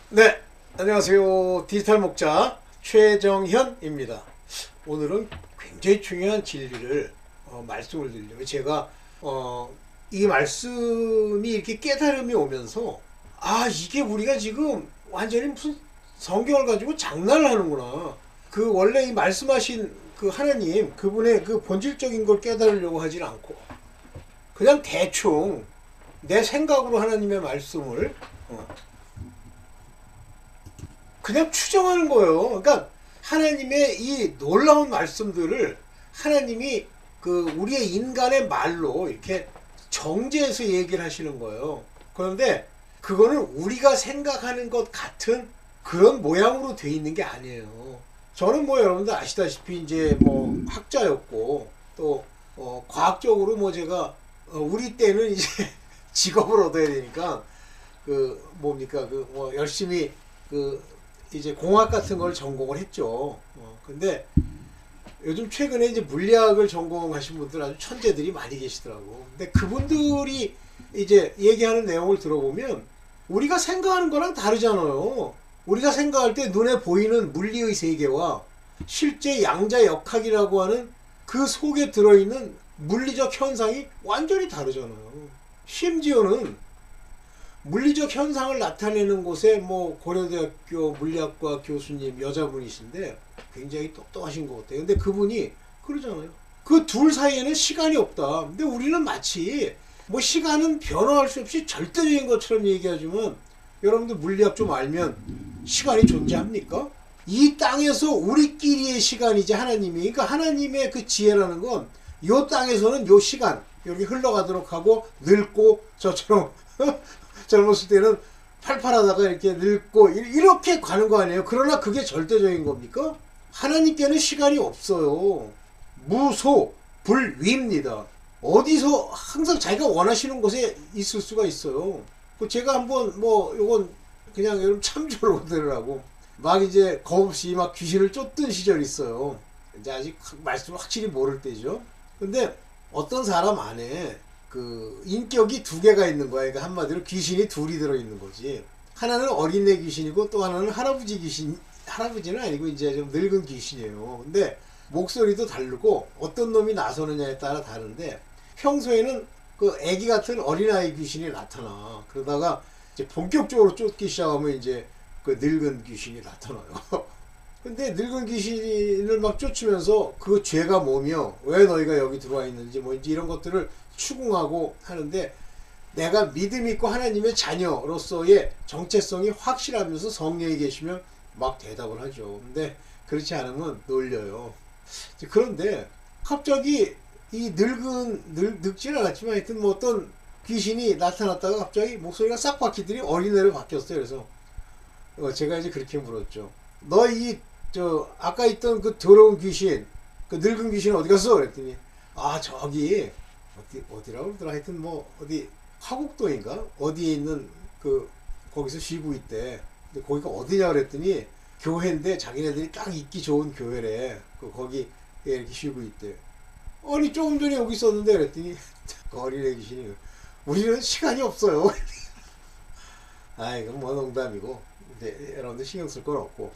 네, 안녕하세요. 디지털 목자 최정현입니다. 오늘은 굉장히 중요한 진리를 말씀을 드리려고 제가 이 말씀이 이렇게 깨달음이 오면서 이게 우리가 지금 완전히 무슨 성경을 가지고 장난을 하는구나. 그 원래 이 말씀하신 그 하나님 그분의 그 본질적인 걸 깨달으려고 하진 않고 그냥 대충 내 생각으로 하나님의 말씀을 그냥 추정하는 거예요. 그러니까 하나님의 이 놀라운 말씀들을 하나님이 그 우리의 인간의 말로 이렇게 정제해서 얘기를 하시는 거예요. 그런데 그거는 우리가 생각하는 것 같은 그런 모양으로 돼 있는 게 아니에요. 저는 뭐 여러분들 아시다시피 이제 뭐 학자였고 또 과학적으로 뭐 제가 우리 때는 이제 직업을 얻어야 되니까 그 뭡니까 그 뭐 열심히 그 이제 공학 같은 걸 전공을 했죠. 근데 요즘 최근에 이제 물리학을 전공하신 분들 아주 천재들이 많이 계시더라고. 근데 그분들이 이제 얘기하는 내용을 들어보면 우리가 생각하는 거랑 다르잖아요. 우리가 생각할 때 눈에 보이는 물리의 세계와 실제 양자역학이라고 하는 그 속에 들어있는 물리적 현상이 완전히 다르잖아요. 심지어는 물리적 현상을 나타내는 곳에 뭐 고려대학교 물리학과 교수님 여자분이신데 굉장히 똑똑하신 것 같아요. 근데 그분이 그러잖아요. 그 둘 사이에는 시간이 없다. 근데 우리는 마치 뭐 시간은 변화할 수 없이 절대적인 것처럼 얘기하지만 여러분들 물리학 좀 알면 시간이 존재합니까? 이 땅에서 우리끼리의 시간이지 하나님이. 그러니까 하나님의 그 지혜라는 건 요 땅에서는 요 시간 여기 흘러가도록 하고 늙고 저처럼 젊었을 때는 팔팔하다가 이렇게 늙고 이렇게 가는 거 아니에요. 그러나 그게 절대적인 겁니까? 하나님께는 시간이 없어요. 무소 불위입니다. 어디서 항상 자기가 원하시는 곳에 있을 수가 있어요. 제가 한번 뭐 요건 그냥 여러분 참조로 들으라고 막 이제 겁없이 막 귀신을 쫓던 시절이 있어요. 이제 아직 말씀을 확실히 모를 때죠. 근데 어떤 사람 안에 그 인격이 두 개가 있는 거야. 그러니까 한마디로 귀신이 둘이 들어있는 거지. 하나는 어린애 귀신이고 또 하나는 할아버지 귀신. 할아버지는 아니고 이제 좀 늙은 귀신이에요. 근데 목소리도 다르고 어떤 놈이 나서느냐에 따라 다른데 평소에는 그 애기 같은 어린아이 귀신이 나타나. 그러다가 이제 본격적으로 쫓기 시작하면 이제 그 늙은 귀신이 나타나요. 근데 늙은 귀신을 막 쫓으면서 그 죄가 뭐며 왜 너희가 여기 들어와 있는지 뭐 이제 이런 것들을 추궁하고 하는데 내가 믿음 있고 하나님의 자녀로서의 정체성이 확실하면서 성령이 계시면 막 대답을 하죠. 근데 그렇지 않으면 놀려요. 그런데 갑자기 이 늙지는 않았지만 하여튼 뭐 어떤 귀신이 나타났다가 갑자기 목소리가 싹 바뀌더니 어린애로 바뀌었어요. 그래서 제가 이제 그렇게 물었죠. 너 아까 있던 그 더러운 귀신, 그 늙은 귀신 어디 갔어? 그랬더니 저기 어디라고 그러더라. 하여튼 뭐 어디 화곡동인가 어디에 있는 그 거기서 쉬고 있대. 근데 거기가 어디냐 그랬더니 교회인데 자기네들이 딱 있기 좋은 교회래. 거기에 이렇게 쉬고 있대. 아니 조금 전에 여기 있었는데 그랬더니 그 어린애 귀신이 우리는 시간이 없어요. 이건 뭐 농담이고 근데 여러분들 신경 쓸 건 없고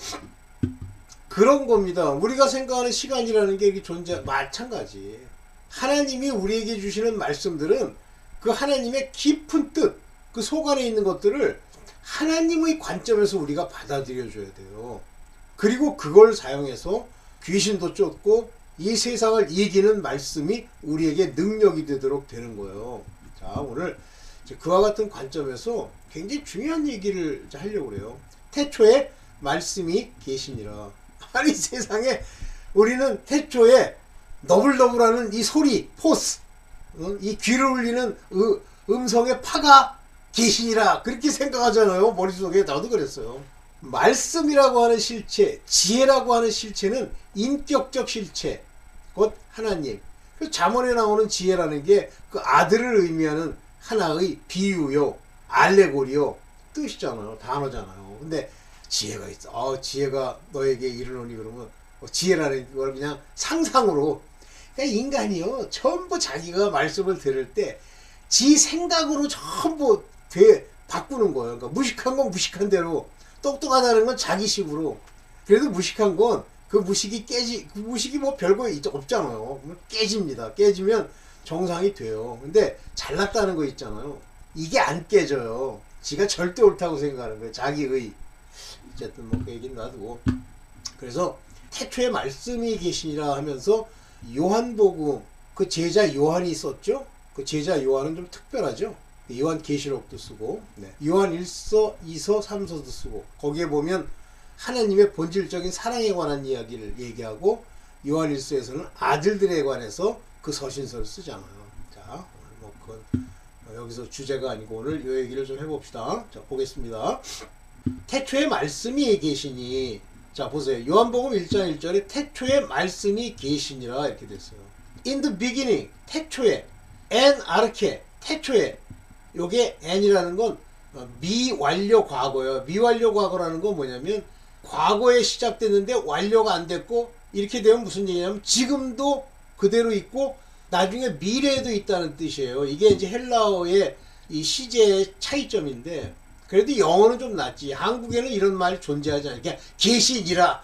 그런 겁니다. 우리가 생각하는 시간이라는 게 이렇게 마찬가지. 하나님이 우리에게 주시는 말씀들은 그 하나님의 깊은 뜻, 그 속 안에 있는 것들을 하나님의 관점에서 우리가 받아들여 줘야 돼요. 그리고 그걸 사용해서 귀신도 쫓고 이 세상을 이기는 말씀이 우리에게 능력이 되도록 되는 거예요. 자, 오늘 그와 같은 관점에서 굉장히 중요한 얘기를 하려고 그래요. 태초에 말씀이 계시니라. 아니 세상에 우리는 태초에 너블너블하는 이 소리, 포스, 이 귀를 울리는 음성의 파가 계시니라 그렇게 생각하잖아요. 머릿속에 나도 그랬어요. 말씀이라고 하는 실체, 지혜라고 하는 실체는 인격적 실체, 곧 하나님. 잠언에 나오는 지혜라는 게 그 아들을 의미하는 하나의 비유요, 알레고리요, 뜻이잖아요. 단어잖아요. 근데 지혜가 있어. 지혜가 너에게 이르노니 그러면 지혜라는 걸 그냥 상상으로. 그러니까 인간이요 전부 자기가 말씀을 들을 때 지 생각으로 전부 바꾸는 거예요. 그러니까 무식한 건 무식한 대로 똑똑하다는 건 자기식으로. 그래도 무식한 건 그 무식이 뭐 별거 없잖아요. 깨집니다. 깨지면 정상이 돼요. 근데 잘났다는 거 있잖아요. 이게 안 깨져요. 지가 절대 옳다고 생각하는 거예요. 자기의. 어쨌든 뭐 그 얘기는 놔두고. 그래서 태초에 말씀이 계시니라 하면서 요한복음, 그 제자 요한이 썼죠. 그 제자 요한은 좀 특별하죠. 요한 계시록도 쓰고, 네. 요한 1서, 2서, 3서도 쓰고, 거기에 보면 하나님의 본질적인 사랑에 관한 이야기를 얘기하고, 요한 1서에서는 아들들에 관해서 그 서신서를 쓰잖아요. 자, 오늘 뭐 그건 여기서 주제가 아니고 오늘 이 얘기를 좀 해봅시다. 자, 보겠습니다. 태초에 말씀이 계시니, 자 보세요. 요한복음 1장 1절에 태초에 말씀이 계시니라 이렇게 됐어요. In the beginning, 태초에, en arche, 태초에. 요게 n이라는 건 미완료 과거예요. 미완료 과거라는 건 뭐냐면 과거에 시작됐는데 완료가 안 됐고, 이렇게 되면 무슨 얘기냐면 지금도 그대로 있고 나중에 미래에도 있다는 뜻이에요. 이게 이제 헬라어의 이 시제의 차이점인데, 그래도 영어는 좀 낫지. 한국에는 이런 말이 존재하지 않아요. 그냥 계시니라.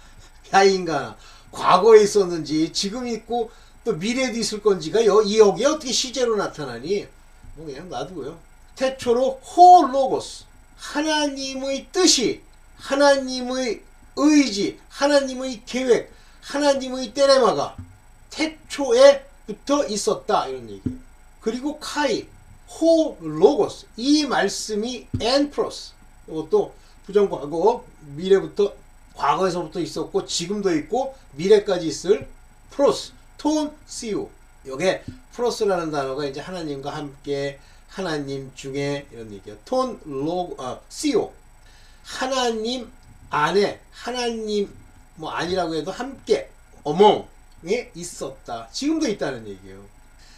야 인간아, 과거에 있었는지 지금 있고 또 미래에도 있을 건지가 여기에 어떻게 시제로 나타나니? 뭐 그냥 놔두고요. 태초로 호로고스, 하나님의 뜻이, 하나님의 의지, 하나님의 계획, 하나님의 텔레마가 태초에부터 있었다 이런 얘기예요. 그리고 카이, 호로고스, 이 말씀이 엔프로스, 이것도 부정과거, 미래부터, 과거에서부터 있었고 지금도 있고 미래까지 있을 프로스, 톤 시우. 요게 프로스라는 단어가 이제 하나님과 함께, 하나님 중에 이런 얘기예요. 톤 시오, 하나님 안에, 하나님 뭐 아니라고 해도 함께 어멍에 있었다. 지금도 있다는 얘기예요.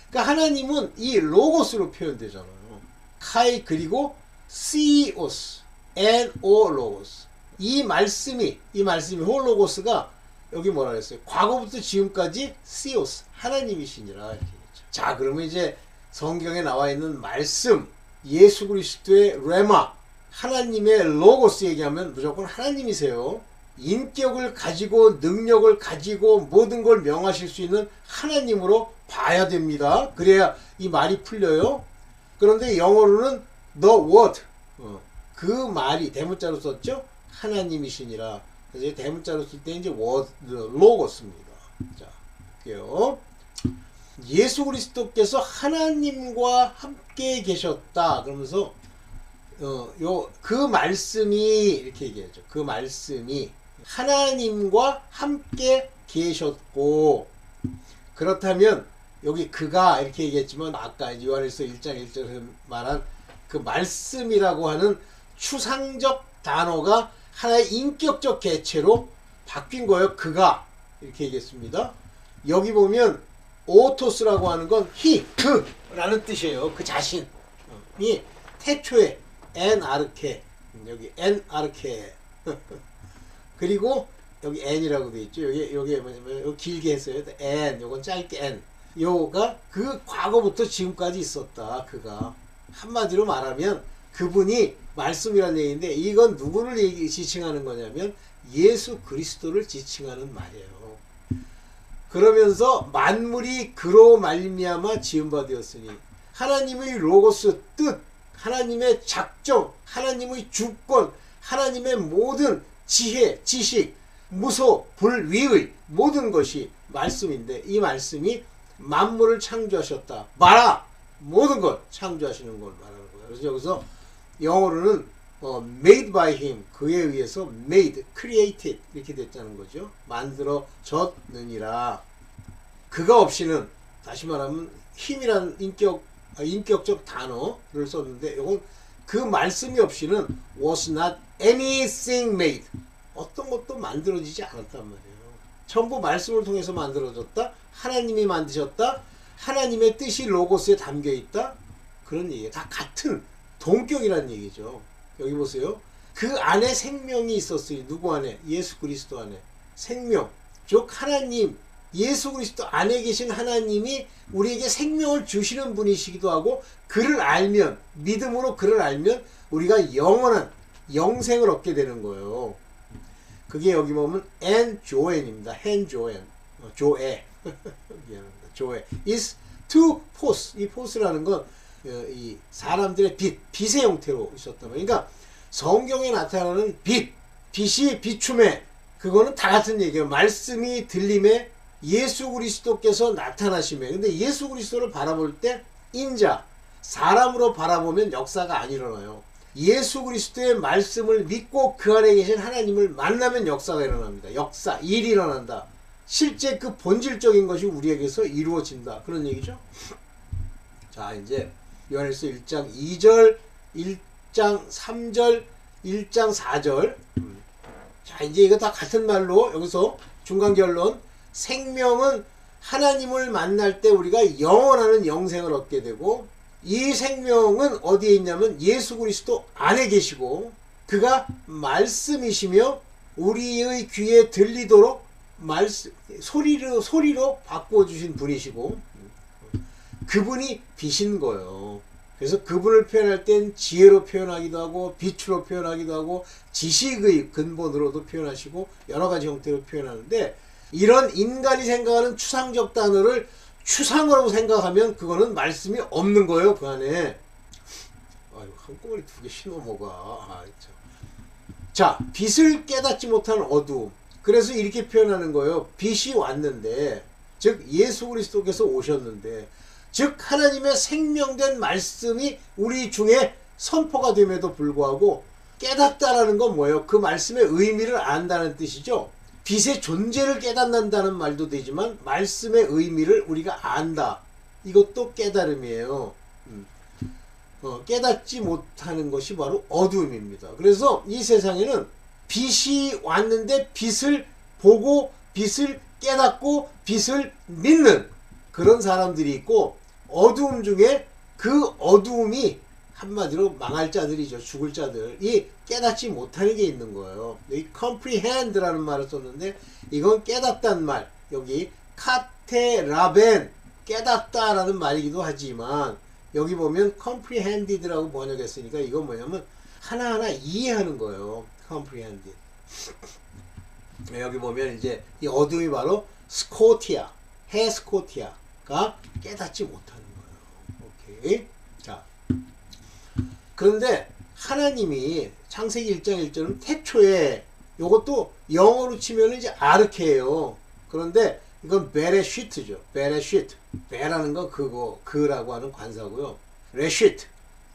그러니까 하나님은 이 로고스로 표현되잖아요. 카이 그리고 시오스, NO 로고스. 이 말씀이 홀로고스가 여기 뭐라 그랬어요? 과거부터 지금까지 시오스, 하나님이시니라 이렇게 얘기했죠. 자, 그러면 이제 성경에 나와 있는 말씀, 예수 그리스도의 레마, 하나님의 로고스 얘기하면 무조건 하나님이세요. 인격을 가지고 능력을 가지고 모든 걸 명하실 수 있는 하나님으로 봐야 됩니다. 그래야 이 말이 풀려요. 그런데 영어로는 the word, 그 말이 대문자로 썼죠. 하나님이시니라. 그래서 대문자로 쓸 때 이제 word, 로고스입니다. 자, 볼게요. 예수 그리스도께서 하나님과 함께 계셨다. 그러면서 그 말씀이 이렇게 얘기하죠. 그 말씀이 하나님과 함께 계셨고, 그렇다면 여기 그가 이렇게 얘기했지만 아까 요한일서 1장 1절에 말한 그 말씀이라고 하는 추상적 단어가 하나의 인격적 개체로 바뀐 거예요. 그가 이렇게 얘기했습니다. 여기 보면 오토스라고 하는 건 he, 그라는 뜻이에요. 그 자신이 태초에 en arche, 여기 en arche 그리고 여기 n이라고 되어 있죠. 여기 뭐냐면 여기 길게 했어요. n, 요건 짧게 n. 요가 그 과거부터 지금까지 있었다. 그가 한마디로 말하면 그분이 말씀이라는 얘기인데, 이건 누구를 지칭하는 거냐면 예수 그리스도를 지칭하는 말이에요. 그러면서 만물이 그로 말미암아 지은 바 되었으니, 하나님의 로고스 뜻, 하나님의 작정, 하나님의 주권, 하나님의 모든 지혜, 지식, 무소, 불위의 모든 것이 말씀인데, 이 말씀이 만물을 창조하셨다. 말아! 모든 걸 창조하시는 걸 말하는 거예요. 그래서 여기서 영어로는 made by him, 그에 의해서 made, created 이렇게 됐다는 거죠. 만들어졌느니라. 그가 없이는, 다시 말하면 힘이란 인격적 단어를 썼는데, 이건 그 말씀이 없이는 was not anything made, 어떤 것도 만들어지지 않았단 말이에요. 전부 말씀을 통해서 만들어졌다. 하나님이 만드셨다. 하나님의 뜻이 로고스에 담겨있다. 그런 얘기예요. 다 같은 동격이라는 얘기죠. 여기 보세요. 그 안에 생명이 있었으니, 누구 안에? 예수 그리스도 안에 생명, 즉 하나님, 예수 그리스도 안에 계신 하나님이 우리에게 생명을 주시는 분이시기도 하고, 그를 알면, 믿음으로 그를 알면 우리가 영원한 영생을 얻게 되는 거예요. 그게 여기 보면 and 조엔입니다. 헨 조엔, 조에 미안합니다. 조에 is to pos. 이 pos라는 건 이 사람들의 빛의 형태로 있었다. 그러니까 성경에 나타나는 빛이 비춤에, 그거는 다 같은 얘기예요. 말씀이 들림에 예수 그리스도께서 나타나심에. 근데 예수 그리스도를 바라볼 때 인자, 사람으로 바라보면 역사가 안 일어나요. 예수 그리스도의 말씀을 믿고 그 안에 계신 하나님을 만나면 역사가 일어납니다. 일이 일어난다. 실제 그 본질적인 것이 우리에게서 이루어진다. 그런 얘기죠. 자, 이제 요한일서 1장 2절, 1장 3절, 1장 4절. 자, 이제 이거 다 같은 말로 여기서 중간 결론. 생명은 하나님을 만날 때 우리가 영원한 영생을 얻게 되고, 이 생명은 어디에 있냐면 예수 그리스도 안에 계시고, 그가 말씀이시며 우리의 귀에 들리도록 소리로 바꿔주신 분이시고, 그분이 빛인 거예요. 그래서 그분을 표현할 땐 지혜로 표현하기도 하고, 빛으로 표현하기도 하고, 지식의 근본으로도 표현하시고, 여러 가지 형태로 표현하는데, 이런 인간이 생각하는 추상적 단어를 추상으로 생각하면 그거는 말씀이 없는 거예요. 그 안에. 아유, 한꺼번에 2개 신호 뭐가. 자, 빛을 깨닫지 못하는 어두움. 그래서 이렇게 표현하는 거예요. 빛이 왔는데, 즉 예수 그리스도께서 오셨는데, 즉 하나님의 생명된 말씀이 우리 중에 선포가 됨에도 불구하고 깨닫다라는 건 뭐예요? 그 말씀의 의미를 안다는 뜻이죠. 빛의 존재를 깨닫는다는 말도 되지만 말씀의 의미를 우리가 안다. 이것도 깨달음이에요. 깨닫지 못하는 것이 바로 어두움입니다. 그래서 이 세상에는 빛이 왔는데 빛을 보고 빛을 깨닫고 빛을 믿는 그런 사람들이 있고, 어두움 중에 그 어두움이 한마디로 망할 자들이죠. 죽을 자들이 깨닫지 못하는 게 있는 거예요. 여기 comprehend라는 말을 썼는데 이건 깨닫다는 말, 여기 카테라벤, 깨닫다라는 말이기도 하지만 여기 보면 comprehended라고 번역했으니까 이건 뭐냐면 하나하나 이해하는 거예요. comprehended. 여기 보면 이제 이 어둠이 바로 스코티아, 헤스코티아가 깨닫지 못하는 거예요. 오케이. 자, 그런데 하나님이 창세기 1장 1절은 태초에, 요것도 영어로 치면 이제 아르케예요. 그런데 이건 베레시트죠. 베레시트. 베라는 건 그라고 하는 관사고요. 레시트.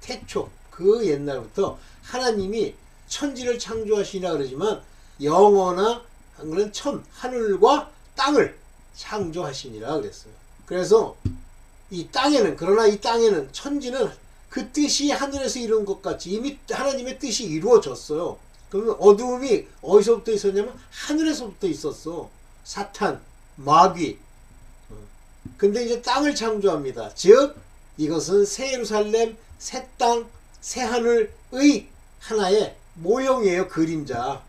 태초. 그 옛날부터 하나님이 천지를 창조하시나 그러지만 영어나 한글은 하늘과 땅을 창조하시니라 그랬어요. 그래서 이 땅에는, 그러나 이 땅에는, 천지는 그 뜻이 하늘에서 이룬 것 같이 이미 하나님의 뜻이 이루어졌어요. 그러면 어두움이 어디서부터 있었냐면 하늘에서부터 있었어. 사탄, 마귀. 근데 이제 땅을 창조합니다. 즉 이것은 새 예루살렘, 새 땅, 새 하늘의 하나의 모형이에요. 그림자.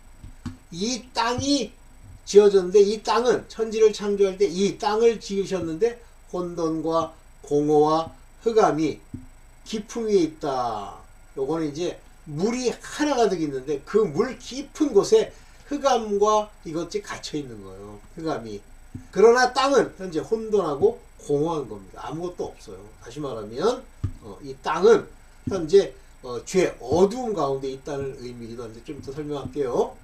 이 땅이 지어졌는데, 이 땅은 천지를 창조할 때 이 땅을 지으셨는데 혼돈과 공허와 흑암이 깊음 위에 있다. 요거는 이제 물이 하나 가득 있는데 그 물 깊은 곳에 흑암과 이것이 갇혀 있는 거예요. 흑암이. 그러나 땅은 현재 혼돈하고 공허한 겁니다. 아무것도 없어요. 다시 말하면 이 땅은 현재 죄, 어두움 가운데 있다는 의미이기도 한데 좀 더 설명할게요.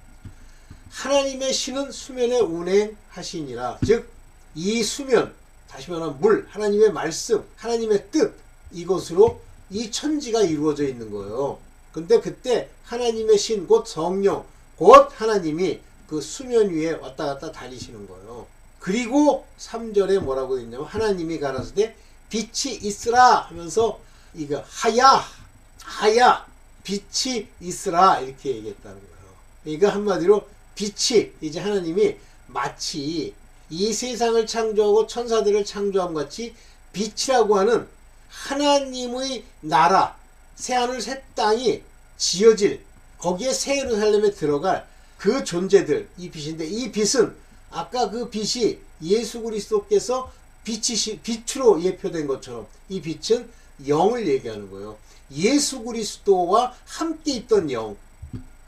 하나님의 신은 수면에 운행하시니라. 즉 이 수면, 다시 말하면 물, 하나님의 말씀, 하나님의 뜻, 이것으로 이 천지가 이루어져 있는 거예요. 근데 그때 하나님의 신, 곧 성령, 곧 하나님이 그 수면 위에 왔다 갔다 다니시는 거예요. 그리고 3절에 뭐라고 했냐면 하나님이 가라사대 빛이 있으라 하면서 이거 하야 빛이 있으라 이렇게 얘기했다는 거예요. 그러니까 한마디로 빛이, 이제 하나님이 마치 이 세상을 창조하고 천사들을 창조함 같이 빛이라고 하는 하나님의 나라, 새하늘 새 땅이 지어질, 거기에 새 예루살렘에 들어갈 그 존재들, 이 빛인데, 이 빛은 아까 그 빛이 예수 그리스도께서 빛으로 예표된 것처럼 이 빛은 영을 얘기하는 거예요. 예수 그리스도와 함께 있던 영,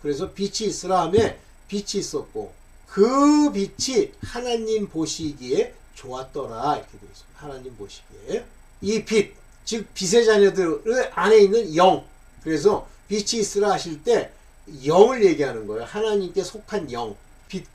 그래서 빛이 있으라 하며 빛이 있었고 그 빛이 하나님 보시기에 좋았더라 이렇게 되어 있습니다. 하나님 보시기에 이 빛, 즉 빛의 자녀들 안에 있는 영, 그래서 빛이 있으라 하실 때 영을 얘기하는 거예요. 하나님께 속한 영, 빛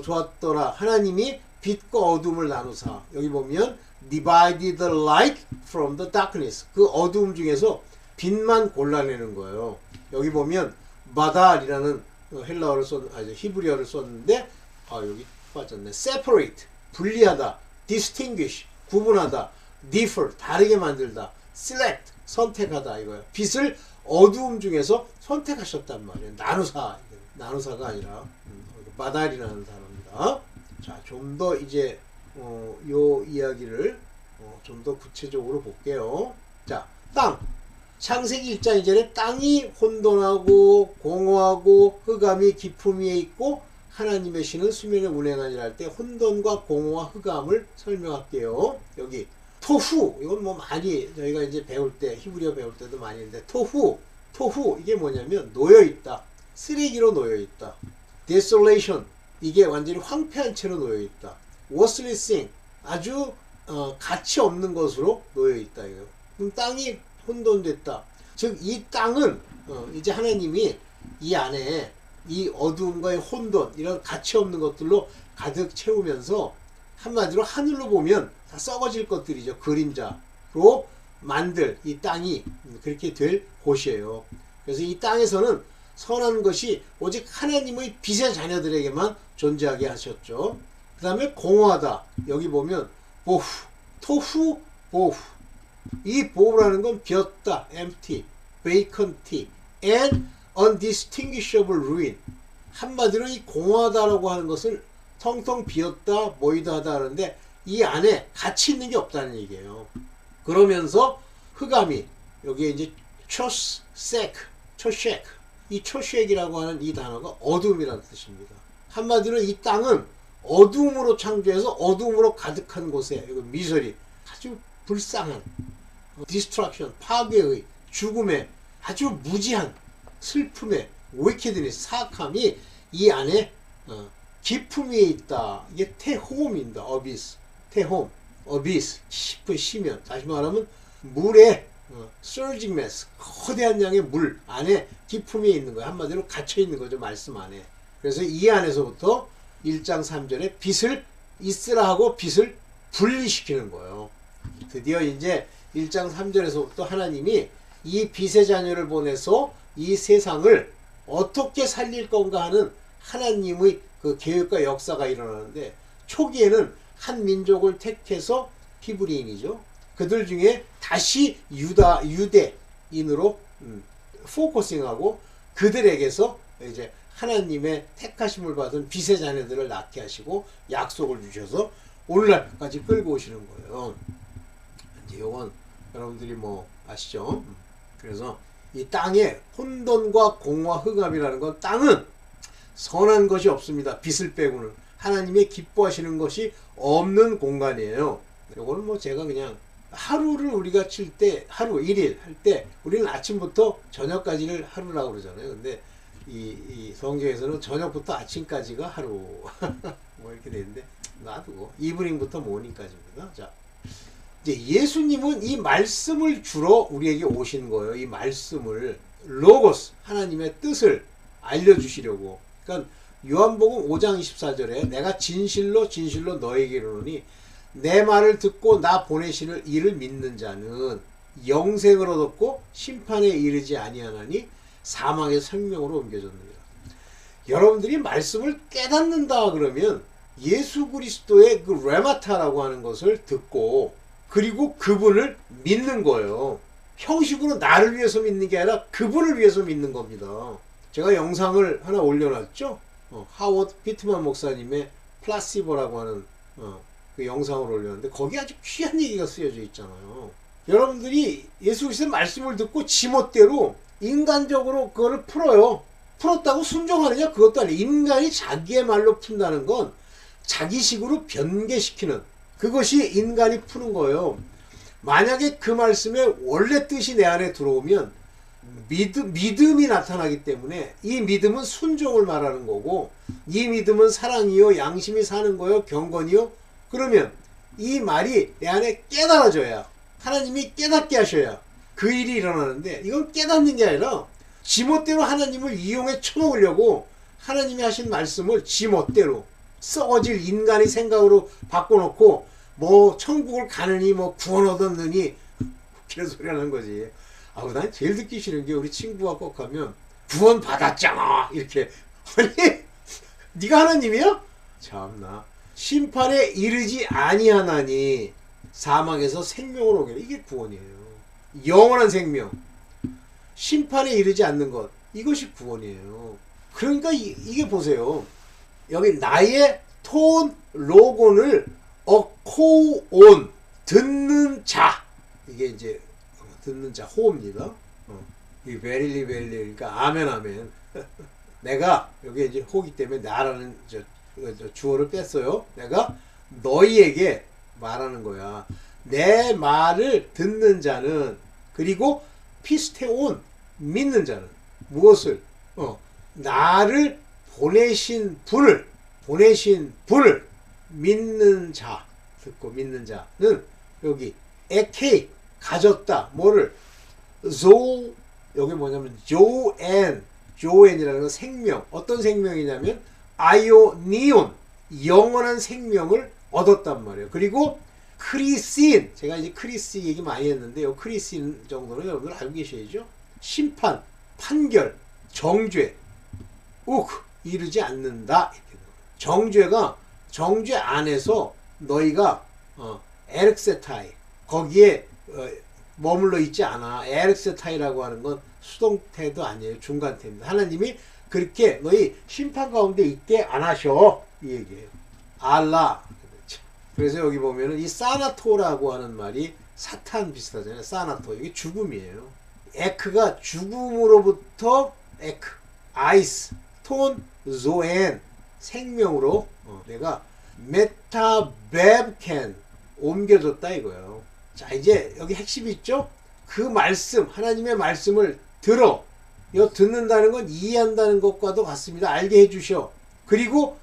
좋았더라. 하나님이 빛과 어둠을 나누사. 여기 보면 divided the light from the darkness. 그 어둠 중에서 빛만 골라내는 거예요. 여기 보면 바달이라는 헬라어를 히브리어를 썼는데 여기 빠졌네. separate, 분리하다. distinguish, 구분하다. differ, 다르게 만들다. select, 선택하다 이거예요. 빛을 어두움 중에서 선택하셨단 말이에요. 나누사가 아니라 바달이라는 단어입니다. 자, 좀 더 이제 요 이야기를 좀 더 구체적으로 볼게요. 자, 땅. 창세기 1장 2절에 땅이 혼돈하고 공허하고 흑암이 깊음 위에 있고 하나님의 신은 수면에 운행하니라 할 때 혼돈과 공허와 흑암을 설명할게요. 여기 토후, 이건 뭐 많이 저희가 이제 배울 때 히브리어 배울 때도 많이 했는데 토후 이게 뭐냐면 놓여있다, 쓰레기로 놓여있다. desolation, 이게 완전히 황폐한 채로 놓여있다. worthless thing, 아주 가치 없는 것으로 놓여있다. 이거. 그럼 땅이 혼돈됐다. 즉 이 땅은 이제 하나님이 이 안에 이 어두움과의 혼돈, 이런 가치 없는 것들로 가득 채우면서 한마디로 하늘로 보면 다 썩어질 것들이죠. 그림자로 만들 이 땅이 그렇게 될 곳이에요. 그래서 이 땅에서는 선한 것이 오직 하나님의 빛의 자녀들에게만 존재하게 하셨죠. 그 다음에 공허하다. 여기 보면 보후, 토후, 보후. 이 보후라는 건 비었다, empty, vacant, and undistinguishable ruin. 한마디로 이 공허하다라고 하는 것을 텅텅 비었다, 모이다 하다 하는데 이 안에 가치 있는 게 없다는 얘기예요. 그러면서 흑암이 여기에 이제 초색, 이 초색이라고 하는 이 단어가 어둠이라는 뜻입니다. 한마디로 이 땅은 어둠으로 창조해서 어둠으로 가득한 곳에 미저리, 아주 불쌍한 디스트럭션, 파괴의, 죽음의, 아주 무지한 슬픔의 wickedness, 사악함이 이 안에 깊음 위에 있다. 이게 태홈입니다. 어비스, 태홈, 어비스, 깊은 심연. 다시 말하면 물의 surging mass, 거대한 양의 물 안에 깊음 위에 있는 거예요. 한마디로 갇혀 있는 거죠. 말씀 안에. 그래서 이 안에서부터 1장 3절에 빛을 있으라 하고 빛을 분리시키는 거예요. 드디어 이제 1장 3절에서부터 하나님이 이 빛의 자녀를 보내서 이 세상을 어떻게 살릴 건가 하는 하나님의 그 계획과 역사가 일어나는데, 초기에는 한 민족을 택해서 히브리인이죠. 그들 중에 다시 유대인으로 포커싱하고 그들에게서 이제 하나님의 택하심을 받은 빛의 자녀들을 낳게 하시고 약속을 주셔서 오늘날까지 끌고 오시는 거예요. 이제 이건 여러분들이 뭐 아시죠? 그래서 이 땅에 혼돈과 공허와 흑암이라는 건, 땅은 선한 것이 없습니다. 빛을 빼고는 하나님의 기뻐하시는 것이 없는 공간이에요. 이거는 뭐 제가 그냥 하루를 우리가 칠 때, 하루 1일 할 때 우리는 아침부터 저녁까지를 하루라고 그러잖아요. 근데 이 성경에서는 저녁부터 아침까지가 하루 뭐 이렇게 되는데 놔두고 이브닝부터 모닝까지입니다. 자, 이제 예수님은 이 말씀을 주러 우리에게 오신 거예요. 이 말씀을, 로고스, 하나님의 뜻을 알려주시려고. 그러니까 요한복음 5장 24절에 내가 진실로 너에게 이르노니 내 말을 듣고 나 보내시는 이를 믿는 자는 영생을 얻었고 심판에 이르지 아니하나니 사망의 생명으로 옮겨졌느니라. 여러분들이 말씀을 깨닫는다 그러면 예수 그리스도의 그 레마타라고 하는 것을 듣고 그리고 그분을 믿는 거예요. 형식으로 나를 위해서 믿는 게 아니라 그분을 위해서 믿는 겁니다. 제가 영상을 하나 올려놨죠. 하워드 피트만 목사님의 플라시보라고 하는 그 영상을 올렸는데 거기 아주 귀한 얘기가 쓰여져 있잖아요. 여러분들이 예수 그리스도의 말씀을 듣고 지멋대로 인간적으로 그거를 풀어요. 풀었다고 순종하느냐? 그것도 아니에요. 인간이 자기의 말로 푼다는 건 자기식으로 변개시키는, 그것이 인간이 푸는 거예요. 만약에 그 말씀의 원래 뜻이 내 안에 들어오면 믿음이 나타나기 때문에 이 믿음은 순종을 말하는 거고 이 믿음은 사랑이요 양심이 사는 거요 경건이요. 그러면 이 말이 내 안에 깨달아져야 하나님이 깨닫게 하셔야 그 일이 일어나는데 이건 깨닫는 게 아니라 지멋대로 하나님을 이용해 쳐먹으려고 하나님이 하신 말씀을 지멋대로 썩어질 인간의 생각으로 바꿔놓고 뭐 천국을 가느니 뭐 구원 얻었느니 개소리 하는 거지. 아우 난 제일 듣기 싫은 게 우리 친구가 꼭 하면 구원 받았잖아 이렇게. 아니 네가 하나님이야? 참나. 심판에 이르지 아니하나니 사망에서 생명으로 오게. 이게 구원이에요. 영원한 생명. 심판에 이르지 않는 것 이것이 구원이에요. 그러니까 이게 보세요. 여기 나의 톤 로곤을 어코온 듣는 자 이게 이제 듣는 자 호입니다. 이 베릴리 그러니까 아멘 아멘. 내가 여기 이제 호기 때문에 나라는 저 주어를 뺐어요. 내가 너희에게 말하는 거야. 내 말을 듣는 자는 그리고 피스테온 믿는 자는 무엇을 나를 보내신 분을 믿는 자 듣고 믿는 자는 여기 에케이 가졌다 뭐를 조 여기 뭐냐면 조엔이라는 건 생명 어떤 생명이냐면 아이오니온 영원한 생명을 얻었단 말이에요. 그리고 크리신 제가 이제 크리스 얘기 많이 했는데 요 크리신 정도는 여러분들 알고 계셔야죠. 심판 판결 정죄 이르지 않는다. 정죄가 정죄 안에서 너희가 에르세타이 거기에 머물러 있지 않아. 에르세타이라고 하는 건 수동태도 아니에요. 중간태입니다. 하나님이 그렇게 너희 심판 가운데 있게 안 하셔 이 얘기예요. 알라. 그래서 여기 보면은 이 사나토라고 하는 말이 사탄 비슷하잖아요. 사나토 이게 죽음이에요. 에크가 죽음으로부터 에크 아이스 톤 조엔 생명으로 내가 메타베브켄 옮겨줬다 이거예요. 자 이제 여기 핵심이 있죠. 그 말씀 하나님의 말씀을 들어 듣는다는 건 이해한다는 것과도 같습니다. 알게 해주셔. 그리고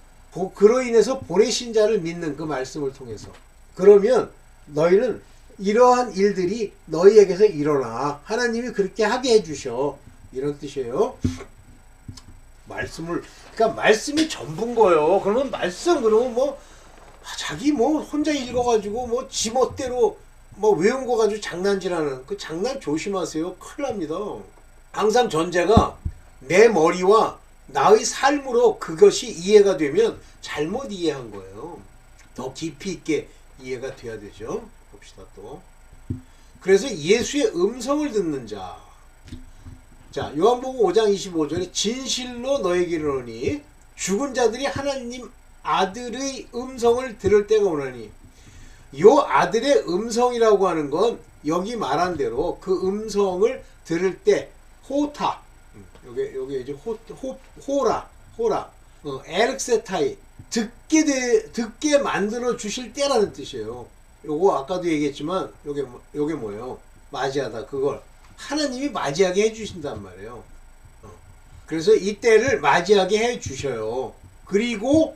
그로 인해서 보내신 자를 믿는 그 말씀을 통해서 그러면 너희는 이러한 일들이 너희에게서 일어나 하나님이 그렇게 하게 해주셔 이런 뜻이에요. 말씀을 그러니까 말씀이 전부인 거예요. 그러면 말씀 그러면 뭐 자기 뭐 혼자 읽어가지고 뭐 지멋대로 뭐 외운 거 가지고 장난질하는 그 장난 조심하세요. 큰일 납니다. 항상 전제가 내 머리와 나의 삶으로 그것이 이해가 되면 잘못 이해한 거예요. 더 깊이 있게 이해가 돼야 되죠. 봅시다 또. 그래서 예수의 음성을 듣는 자. 자, 요한복음 5장 25절에 진실로 너에게 이르노니 죽은 자들이 하나님 아들의 음성을 들을 때가 오나니 요 아들의 음성이라고 하는 건 여기 말한 대로 그 음성을 들을 때 호타 요게 이제 호라 에르세타이 듣게 만들어 주실 때라는 뜻이에요. 요거 아까도 얘기했지만 요게 뭐예요? 맞이하다 그걸 하나님이 맞이하게 해주신단 말이에요. 그래서 이때를 맞이하게 해주셔요. 그리고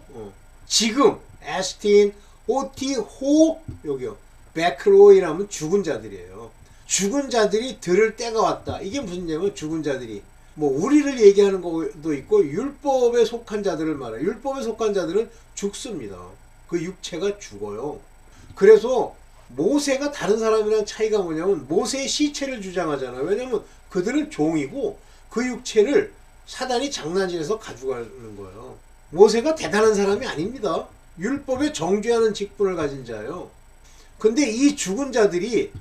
지금 에스틴 오티 호 여기요 베크로이라면 죽은 자들이에요. 죽은 자들이 들을 때가 왔다. 이게 무슨 얘기냐면 죽은 자들이 뭐 우리를 얘기하는 것도 있고 율법에 속한 자들을 말해요. 율법에 속한 자들은 죽습니다. 그 육체가 죽어요. 그래서 모세가 다른 사람이랑 차이가 뭐냐면 모세의 시체를 주장하잖아요. 왜냐면 그들은 종이고 그 육체를 사단이 장난질해서 가져가는 거예요. 모세가 대단한 사람이 아닙니다. 율법에 정죄하는 직분을 가진 자예요. 근데 이 죽은 자들이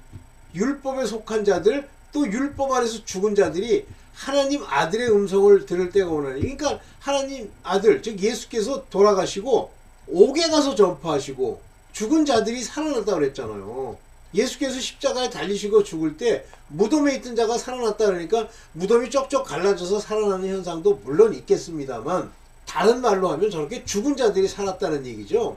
율법에 속한 자들 또 율법 안에서 죽은 자들이 하나님 아들의 음성을 들을 때가 오나니 그러니까 하나님 아들 즉 예수께서 돌아가시고 옥에 가서 전파하시고 죽은 자들이 살아났다고 그랬잖아요. 예수께서 십자가에 달리시고 죽을 때 무덤에 있던 자가 살아났다 그러니까 무덤이 쩍쩍 갈라져서 살아나는 현상도 물론 있겠습니다만 다른 말로 하면 저렇게 죽은 자들이 살았다는 얘기죠.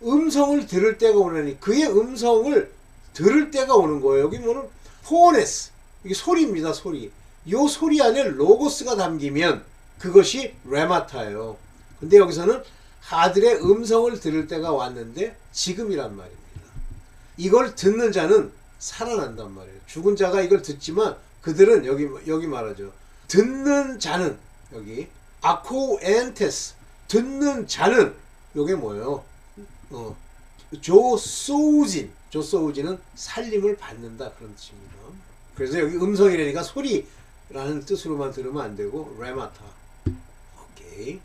음성을 들을 때가 오나니 그의 음성을 들을 때가 오는 거예요. 여기 뭐는 포네스 이게 소리입니다. 소리. 요 소리 안에 로고스가 담기면 그것이 레마타예요. 근데 여기서는 아들의 음성을 들을 때가 왔는데 지금이란 말입니다. 이걸 듣는 자는 살아난단 말이에요. 죽은 자가 이걸 듣지만 그들은 여기 말하죠. 듣는 자는 여기 아코엔테스 듣는 자는 요게 뭐예요? 조소우진은 살림을 받는다 그런 뜻입니다. 그래서 여기 음성이라니까 소리라는 뜻으로만 들으면 안 되고 레마타. 오케이.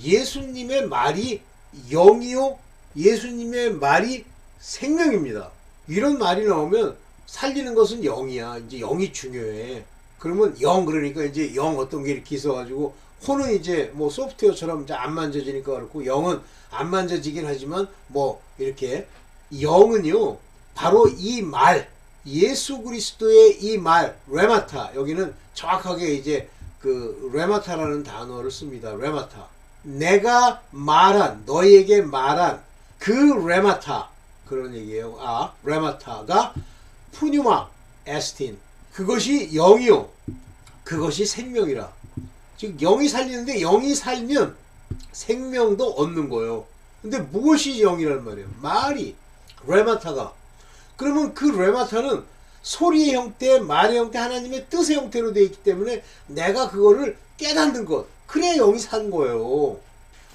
예수님의 말이 영이요 예수님의 말이 생명입니다. 이런 말이 나오면 살리는 것은 영이야. 이제 영이 중요해. 그러면 영 그러니까 이제 영 어떤 게 이렇게 있어가지고 혼은 이제 뭐 소프트웨어처럼 이제 안 만져지니까 그렇고 영은 안 만져지긴 하지만 뭐 이렇게 영은요 바로 이 말 예수 그리스도의 이 말 레마타 여기는 정확하게 이제 그 레마타라는 단어를 씁니다. 레마타 내가 말한 너에게 말한 그 레마타 그런 얘기예요. 레마타가 푸뉴마 에스틴 그것이 영이요 그것이 생명이라. 즉 영이 살리는데 영이 살면 생명도 얻는 거예요. 근데 무엇이 영이란 말이에요? 말이 레마타가. 그러면 그 레마타는 소리의 형태, 말의 형태, 하나님의 뜻의 형태로 되어 있기 때문에 내가 그거를 깨닫는 것. 그래야 영이 산 거예요.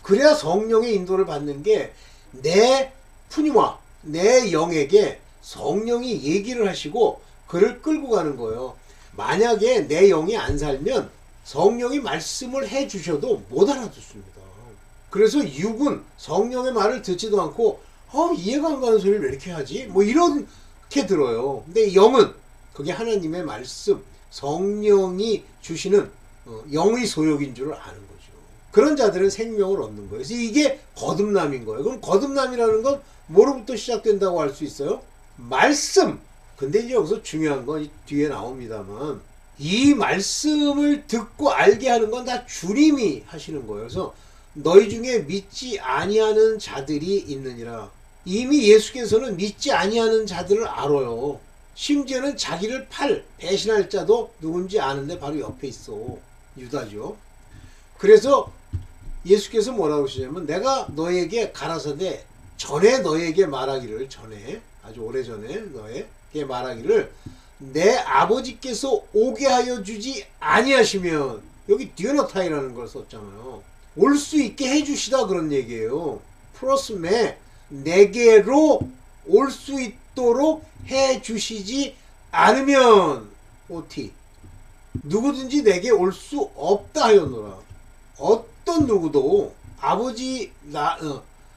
그래야 성령의 인도를 받는 게 내 푸니마, 내 영에게 성령이 얘기를 하시고 그를 끌고 가는 거예요. 만약에 내 영이 안 살면 성령이 말씀을 해 주셔도 못 알아듣습니다. 그래서 육은 성령의 말을 듣지도 않고 이해가 안 가는 소리를 왜 이렇게 하지? 뭐 이렇게 들어요. 근데 영은 그게 하나님의 말씀, 성령이 주시는 영의 소욕인 줄 아는 거죠. 그런 자들은 생명을 얻는 거예요. 그래서 이게 거듭남인 거예요. 그럼 거듭남이라는 건 뭐로부터 시작된다고 할 수 있어요? 말씀! 근데 이제 여기서 중요한 건 뒤에 나옵니다만 이 말씀을 듣고 알게 하는 건 다 주님이 하시는 거예요. 그래서 너희 중에 믿지 아니하는 자들이 있느니라. 이미 예수께서는 믿지 아니하는 자들을 알아요. 심지어는 자기를 배신할 자도 누군지 아는데 바로 옆에 있어. 유다죠. 그래서 예수께서 뭐라고 하시냐면 내가 너에게 가라사대 전에 너에게 말하기를 전에 아주 오래전에 너에게 말하기를 내 아버지께서 오게 하여 주지 아니하시면 여기 디오나타이라는 걸 썼잖아요. 올 수 있게 해주시다 그런 얘기예요. 플러스매 내게로 올 수 있도록 해주시지 않으면 OT 누구든지 내게 올 수 없다 하였노라. 어떤 누구도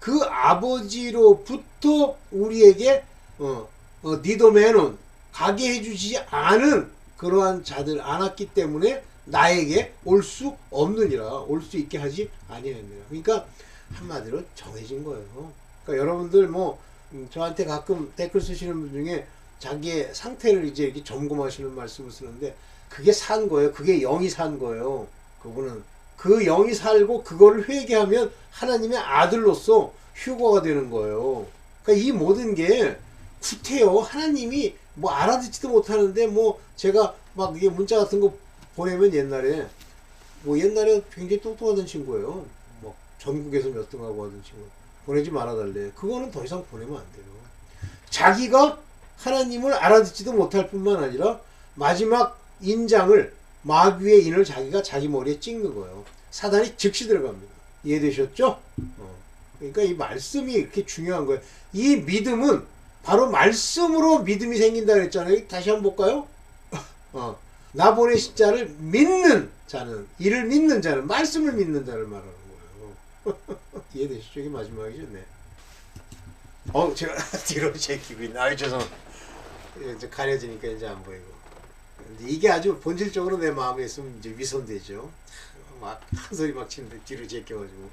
그 아버지로부터 우리에게 니도메논 가게 해주지 않은 그러한 자들 않았기 때문에 나에게 올 수 없느니라. 올 수 있게 하지 아니하느니라. 그러니까 한마디로 정해진 거예요. 그러니까 여러분들 뭐 저한테 가끔 댓글 쓰시는 분 중에 자기의 상태를 이제 이렇게 점검하시는 말씀을 쓰는데 그게 산 거예요. 그게 영이 산 거예요. 그분은 그 영이 살고 그거를 회개하면 하나님의 아들로서 휴거가 되는 거예요. 그러니까 이 모든 게 구태여 하나님이 뭐 알아듣지도 못하는데 뭐 제가 막 이게 문자 같은 거 보내면 옛날에 굉장히 똑똑하던 친구예요. 뭐 전국에서 몇 등하고 하던 친구 보내지 말아달래. 그거는 더 이상 보내면 안 돼요. 자기가 하나님을 알아듣지도 못할 뿐만 아니라 마지막 인장을 마귀의 인을 자기가 자기 머리에 찍는 거예요. 사단이 즉시 들어갑니다. 이해되셨죠? 그러니까 이 말씀이 이렇게 중요한 거예요. 이 믿음은 바로 말씀으로 믿음이 생긴다 그랬잖아요. 다시 한번 볼까요? 나 보내신 자를 믿는 자는 이를 믿는 자는 말씀을 믿는 자를 말하는 거예요. 이해되시죠? 이게 마지막이죠. 네. 제가 뒤로 제끼고 있네. 죄송합니다. 이제 가려지니까 이제 안 보이고. 근데 이게 아주 본질적으로 내 마음에 있으면 이제 위선되죠. 막 한 소리 막 치는데 뒤로 제껴가지고.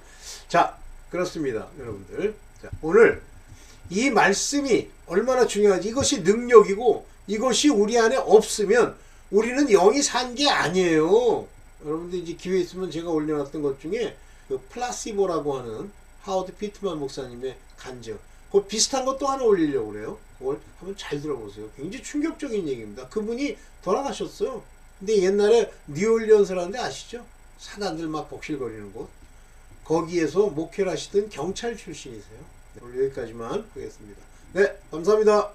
자, 그렇습니다, 여러분들. 자, 오늘 이 말씀이 얼마나 중요한지 이것이 능력이고 이것이 우리 안에 없으면 우리는 영이 산 게 아니에요. 여러분들 이제 기회 있으면 제가 올려놨던 것 중에 그 플라시보라고 하는 하워드 피트만 목사님의 간증. 그 비슷한 것도 하나 올리려고 그래요. 그걸 한번 잘 들어보세요. 굉장히 충격적인 얘기입니다. 그분이 돌아가셨어요. 근데 옛날에 뉴올리언스라는데 아시죠? 사단들 막 복실거리는 곳. 거기에서 목회를 하시던 경찰 출신이세요. 오늘 여기까지만 하겠습니다. 네, 감사합니다.